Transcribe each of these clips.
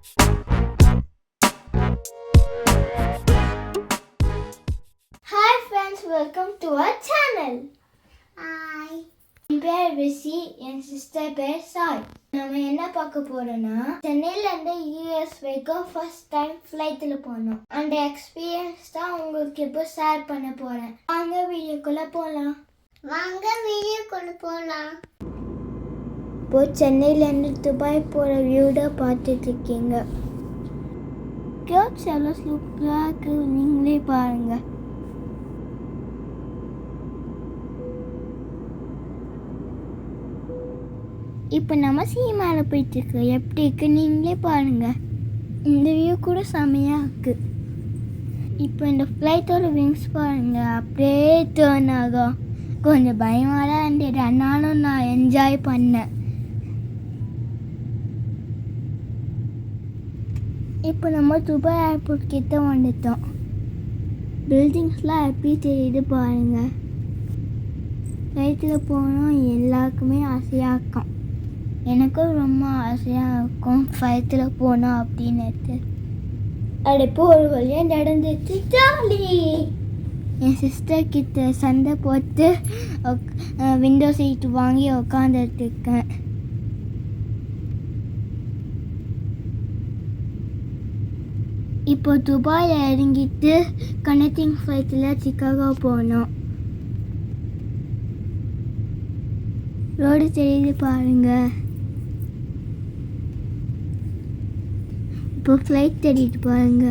Hi friends, welcome to our channel. Hi. என் பேர் விசி, என் sister பேர் சாய். நம்ம என்ன பார்க்க போறோம்னா, சென்னையில இருந்து யூஎஸ் வரைக்கும் ஃபர்ஸ்ட் டைம் ஃப்ளைட்ல போனோம். அந்த எக்ஸ்பீரியன்ஸ் தான் உங்களுக்கு இப்போ ஷேர் பண்ண போறேன். வாங்க வீடியோக்குள்ள போலாம். இப்போ சென்னையில இருந்து துபாய் போற வியூ தான் பார்த்துட்டு இருக்கீங்க. கிளவுட்ஸ் எவ்வளோ சூப்பராக இருக்கு, நீங்களே பாருங்க. இப்போ நம்ம மேலே போயிட்டுருக்கு, எப்படி இருக்கு நீங்களே பாருங்கள். இந்த வியூ கூட செமையாக இருக்குது. இப்போ இந்த ஃப்ளைட்டோட விங்ஸ் பாருங்கள், அப்படியே டேர்ன் ஆகும். கொஞ்சம் பயமாக தான் இருந்தது, ஆனாலும் நான் என்ஜாய் பண்ணேன். இப்போ நம்ம துபாய் ஏர்போர்ட் கிட்ட வந்துட்டோம். பில்டிங்ஸ்லாம் எப்படி தெரியுது பாருங்கள். ஃப்ளைட்டில் போனால் எல்லாருக்குமே ஆசையாக இருக்கும். எனக்கும் ரொம்ப ஆசையாக இருக்கும் ஃப்ளைட்டில் போனோம் அப்படின்னு. அடுப்பு ஒரு வழியாக நடந்துச்சு, ஜாலி. என் சிஸ்டர் கிட்ட சண்டை போட்டு விண்டோ சீட்டு வாங்கி உக்காந்துட்டுருக்கேன். இப்போ துபாயில் இறங்கிட்டு கனெக்டிங் ஃப்ளைட்டில் சிக்காகோ போனோம். ரோடு தெரியுது பாருங்கள். இப்போ ஃப்ளைட் தெரியுது பாருங்க.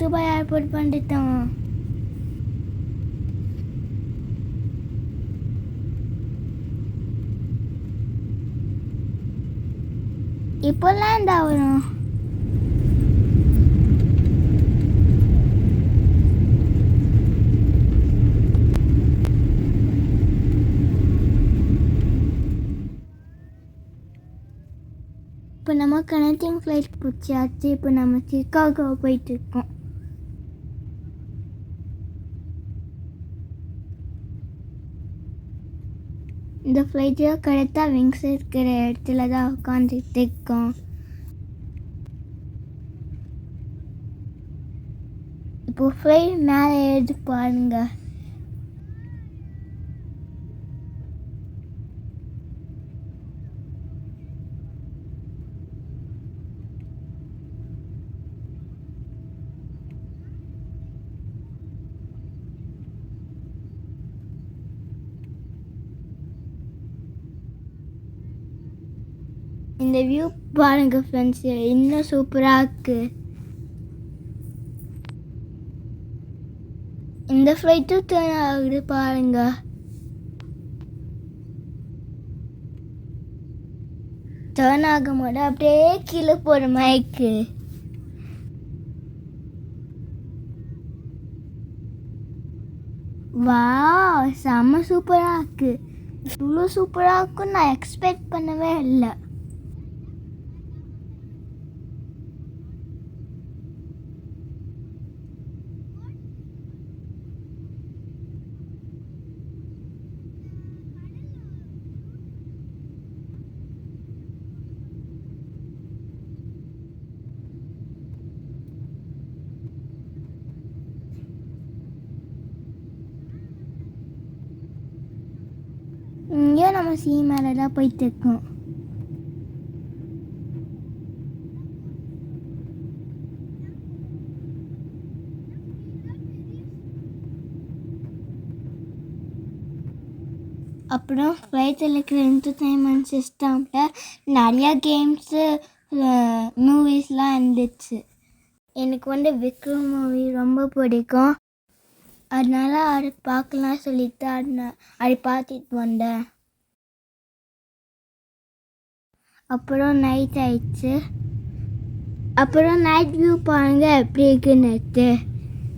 துபாய் ஏர்போர்ட் வந்துட்டோம். இப்போல்லாம் இந்த வரும். இப்போ நம்ம கனெக்டிங் ஃப்ளைட் பிடிச்சாச்சு. இப்போ நம்ம சிக்காகோ போயிட்டுருக்கோம். இந்த ஃப்ளைட்டில் கரெக்டாக விங்ஸ் இருக்கிற இடத்துல தான் உட்காந்துட்டு இருக்கோம். இப்போ ஃப்ளைட் மேலே ஏறி பாருங்கள். இந்த வியூ பாருங்க ஃப்ரெண்ட்ஸ், இன்னும் சூப்பராக இருக்கு. இந்த ஃப்ளைட்டும் டேர்ன் ஆகுது பாருங்க. டேர்ன் ஆகும் போது அப்படியே கீழே போகிற மைக்கு. வா, செம்ம சூப்பராக இருக்கு. இவ்வளோ சூப்பராக இருக்குன்னு நான் எக்ஸ்பெக்ட் பண்ணவே இல்லை. இங்கே நம்ம மேலே தான் போயிட்டு இருக்கோம். அப்புறம் ஃப்ளைட்டில் இருக்கிற என்டர்டெயின்மெண்ட் சிஸ்டமில் நிறையா கேம்ஸு மூவிஸ்லாம் இருந்துச்சு. எனக்கு விக்ரம் மூவி ரொம்ப பிடிக்கும். அதனால அது பார்க்கலாம் சொல்லிட்டு அது பார்த்துட்டு வந்தேன். அப்புறம் நைட் ஆயிடுச்சு. அப்புறம் நைட் வியூ பாருங்க எப்படி இருக்குன்னு.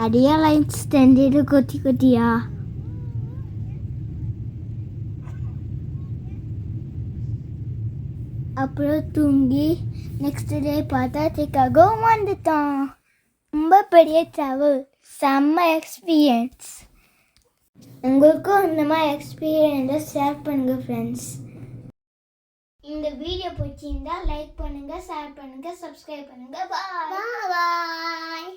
அடியா லைன்ஸ் தெரிஞ்சிட்டு கொத்தி கொத்தியா. அப்புறம் தூங்கி நெக்ஸ்ட் டே பார்த்தா சிக்காகோ வந்துட்டோம். ரொம்ப பெரிய ட்ராவல், செம்ம எக்ஸ்பீரியன்ஸ். உங்களுக்கும் இந்த மாதிரி எக்ஸ்பீரியன்ஸை ஷேர் பண்ணுங்கள் ஃப்ரெண்ட்ஸ். இந்த வீடியோ பிடிச்சிருந்தா லைக் பண்ணுங்க, ஷேர் பண்ணுங்க, சப்ஸ்கிரைப் பண்ணுங்க. பாய் பாய்.